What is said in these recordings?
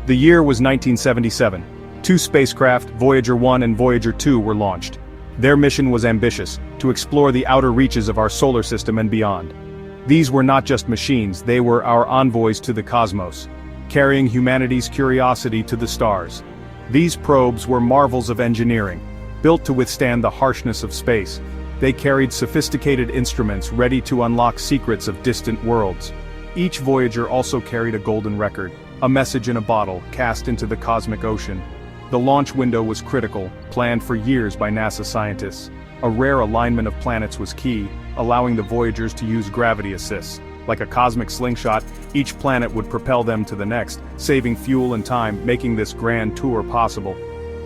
The year was 1977. Two spacecraft, Voyager 1 and Voyager 2, were launched. Their mission was ambitious, to explore the outer reaches of our solar system and beyond. These were not just machines, they were our envoys to the cosmos, carrying humanity's curiosity to the stars. These probes were marvels of engineering, built to withstand the harshness of space. They carried sophisticated instruments ready to unlock secrets of distant worlds. Each Voyager also carried a golden record, a message in a bottle cast into the cosmic ocean. The launch window was critical, planned for years by NASA scientists. A rare alignment of planets was key, allowing the Voyagers to use gravity assists. Like a cosmic slingshot, each planet would propel them to the next, saving fuel and time, making this grand tour possible.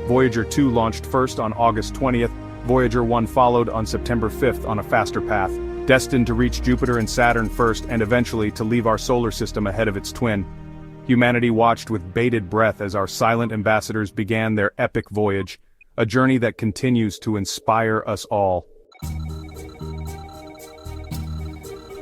Voyager 2 launched first on August 20th, Voyager 1 followed on September 5th on a faster path, destined to reach Jupiter and Saturn first and eventually to leave our solar system ahead of its twin. Humanity watched with bated breath as our silent ambassadors began their epic voyage, a journey that continues to inspire us all.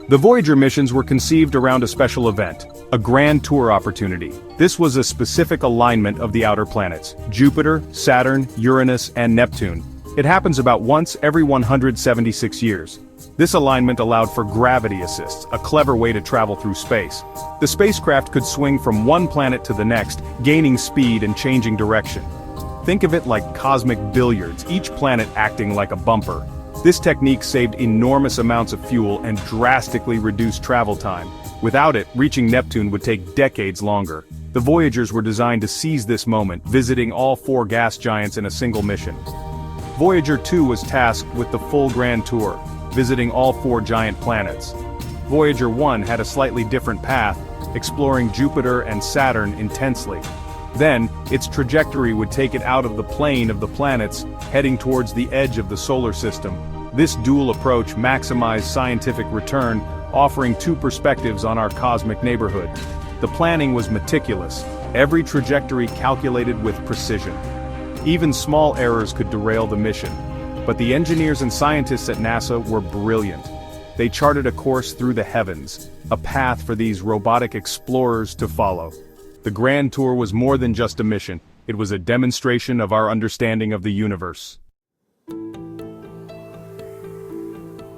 The Voyager missions were conceived around a special event, a grand tour opportunity. This was a specific alignment of the outer planets, Jupiter, Saturn, Uranus, and Neptune. It happens about once every 176 years. This alignment allowed for gravity assists, a clever way to travel through space. The spacecraft could swing from one planet to the next, gaining speed and changing direction. Think of it like cosmic billiards, each planet acting like a bumper. This technique saved enormous amounts of fuel and drastically reduced travel time. Without it, reaching Neptune would take decades longer. The Voyagers were designed to seize this moment, visiting all four gas giants in a single mission. Voyager 2 was tasked with the full grand tour, visiting all four giant planets. Voyager 1 had a slightly different path, exploring Jupiter and Saturn intensely. Then, its trajectory would take it out of the plane of the planets, heading towards the edge of the solar system. This dual approach maximized scientific return, offering two perspectives on our cosmic neighborhood. The planning was meticulous, every trajectory calculated with precision. Even small errors could derail the mission. But the engineers and scientists at NASA were brilliant. They charted a course through the heavens, a path for these robotic explorers to follow. The grand tour was more than just a mission, it was a demonstration of our understanding of the universe.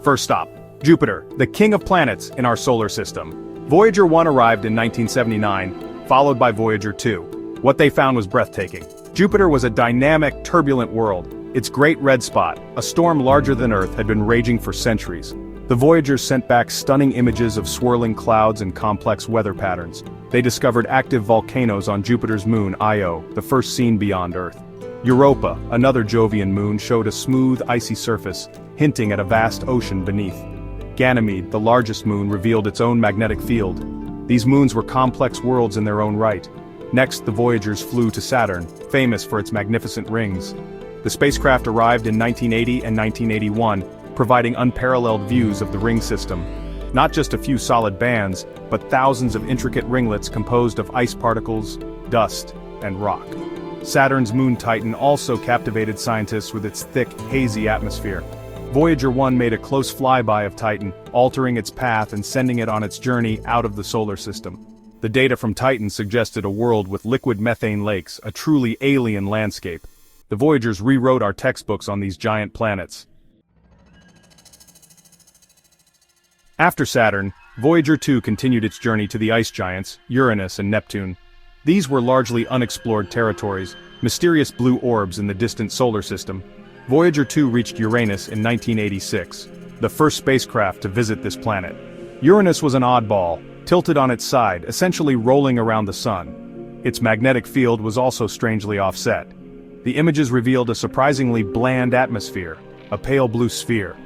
First stop, Jupiter, the king of planets in our solar system. Voyager 1 arrived in 1979, followed by Voyager 2. What they found was breathtaking. Jupiter was a dynamic, turbulent world. Its great red spot, a storm larger than Earth, had been raging for centuries. The Voyagers sent back stunning images of swirling clouds and complex weather patterns. They discovered active volcanoes on Jupiter's moon, Io, the first seen beyond Earth. Europa, another Jovian moon, showed a smooth, icy surface, hinting at a vast ocean beneath. Ganymede, the largest moon, revealed its own magnetic field. These moons were complex worlds in their own right. Next, the Voyagers flew to Saturn, famous for its magnificent rings. The spacecraft arrived in 1980 and 1981, providing unparalleled views of the ring system. Not just a few solid bands, but thousands of intricate ringlets composed of ice particles, dust, and rock. Saturn's moon Titan also captivated scientists with its thick, hazy atmosphere. Voyager 1 made a close flyby of Titan, altering its path and sending it on its journey out of the solar system. The data from Titan suggested a world with liquid methane lakes, a truly alien landscape. The Voyagers rewrote our textbooks on these giant planets. After Saturn, Voyager 2 continued its journey to the ice giants, Uranus and Neptune. These were largely unexplored territories, mysterious blue orbs in the distant solar system. Voyager 2 reached Uranus in 1986, the first spacecraft to visit this planet. Uranus was an oddball, tilted on its side, essentially rolling around the sun. Its magnetic field was also strangely offset. The images revealed a surprisingly bland atmosphere, a pale blue sphere.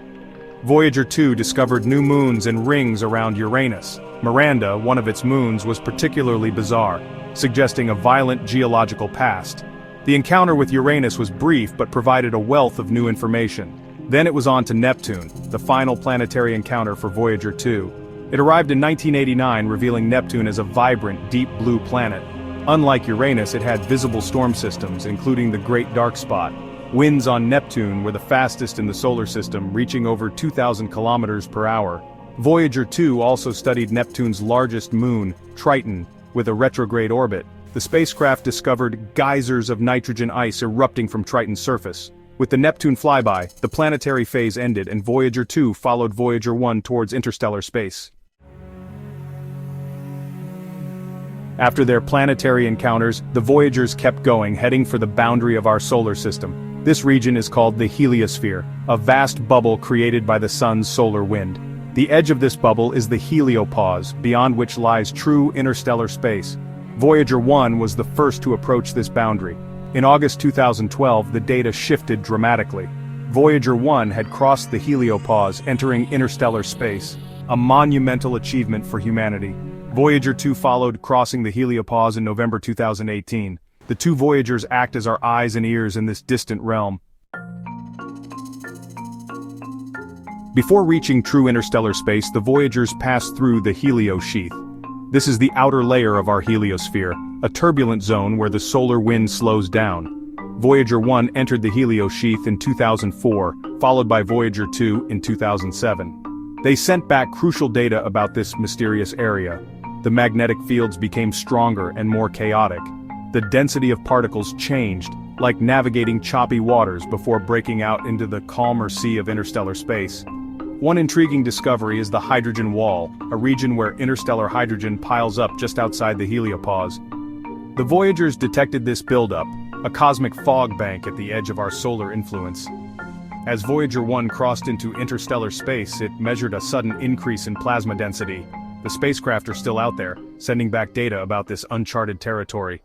Voyager 2 discovered new moons and rings around Uranus. Miranda, one of its moons, was particularly bizarre, suggesting a violent geological past. The encounter with Uranus was brief but provided a wealth of new information. Then it was on to Neptune, the final planetary encounter for Voyager 2. It arrived in 1989, revealing Neptune as a vibrant, deep blue planet. Unlike Uranus, it had visible storm systems, including the Great Dark Spot. Winds on Neptune were the fastest in the solar system, reaching over 2,000 kilometers per hour. Voyager 2 also studied Neptune's largest moon, Triton, with a retrograde orbit. The spacecraft discovered geysers of nitrogen ice erupting from Triton's surface. With the Neptune flyby, the planetary phase ended and Voyager 2 followed Voyager 1 towards interstellar space. After their planetary encounters, the Voyagers kept going, heading for the boundary of our solar system. This region is called the heliosphere, a vast bubble created by the sun's solar wind. The edge of this bubble is the heliopause, beyond which lies true interstellar space. Voyager 1 was the first to approach this boundary. In August 2012, the data shifted dramatically. Voyager 1 had crossed the heliopause, entering interstellar space, a monumental achievement for humanity. Voyager 2 followed, crossing the heliopause in November 2018. The two Voyagers act as our eyes and ears in this distant realm. Before reaching true interstellar space, the Voyagers passed through the heliosheath. This is the outer layer of our heliosphere, a turbulent zone where the solar wind slows down. Voyager 1 entered the heliosheath in 2004, followed by Voyager 2 in 2007. They sent back crucial data about this mysterious area. The magnetic fields became stronger and more chaotic. The density of particles changed, like navigating choppy waters before breaking out into the calmer sea of interstellar space. One intriguing discovery is the hydrogen wall, a region where interstellar hydrogen piles up just outside the heliopause. The Voyagers detected this buildup, a cosmic fog bank at the edge of our solar influence. As Voyager 1 crossed into interstellar space, it measured a sudden increase in plasma density. The spacecraft are still out there, sending back data about this uncharted territory.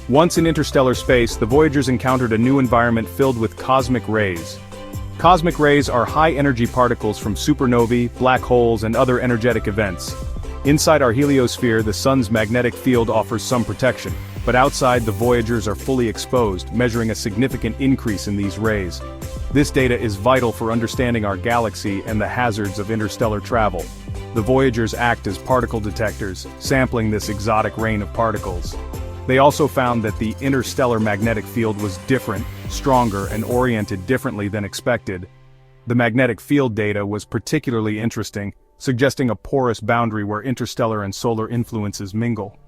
Once in interstellar space, the Voyagers encountered a new environment filled with cosmic rays. Cosmic rays are high-energy particles from supernovae, black holes, and other energetic events. Inside our heliosphere, the sun's magnetic field offers some protection, but outside the Voyagers are fully exposed, measuring a significant increase in these rays. This data is vital for understanding our galaxy and the hazards of interstellar travel. The Voyagers act as particle detectors, sampling this exotic rain of particles. They also found that the interstellar magnetic field was different, stronger, and oriented differently than expected. The magnetic field data was particularly interesting, suggesting a porous boundary where interstellar and solar influences mingle.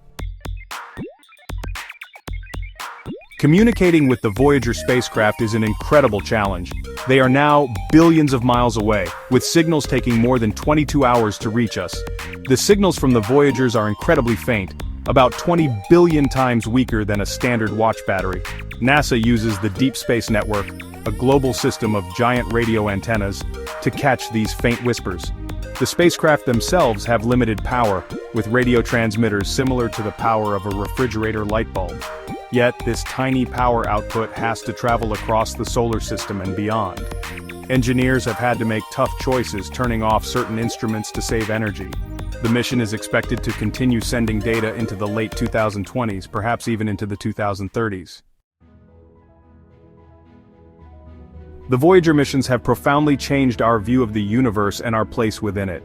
Communicating with the Voyager spacecraft is an incredible challenge. They are now billions of miles away, with signals taking more than 22 hours to reach us. The signals from the Voyagers are incredibly faint, about 20 billion times weaker than a standard watch battery. NASA uses the Deep Space Network, a global system of giant radio antennas, to catch these faint whispers. The spacecraft themselves have limited power, with radio transmitters similar to the power of a refrigerator light bulb. Yet, this tiny power output has to travel across the solar system and beyond. Engineers have had to make tough choices, turning off certain instruments to save energy. The mission is expected to continue sending data into the late 2020s, perhaps even into the 2030s. The Voyager missions have profoundly changed our view of the universe and our place within it.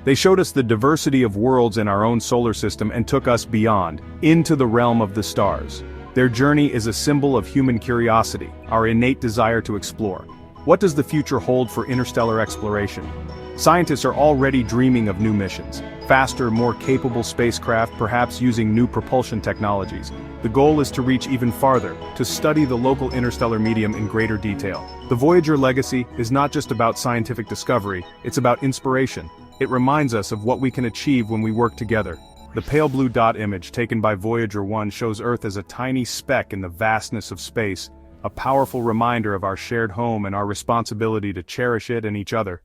They showed us the diversity of worlds in our own solar system and took us beyond, into the realm of the stars. Their journey is a symbol of human curiosity, our innate desire to explore. What does the future hold for interstellar exploration? Scientists are already dreaming of new missions, faster, more capable spacecraft, perhaps using new propulsion technologies. The goal is to reach even farther, to study the local interstellar medium in greater detail. The Voyager legacy is not just about scientific discovery, it's about inspiration. It reminds us of what we can achieve when we work together. The pale blue dot image taken by Voyager 1 shows Earth as a tiny speck in the vastness of space, a powerful reminder of our shared home and our responsibility to cherish it and each other.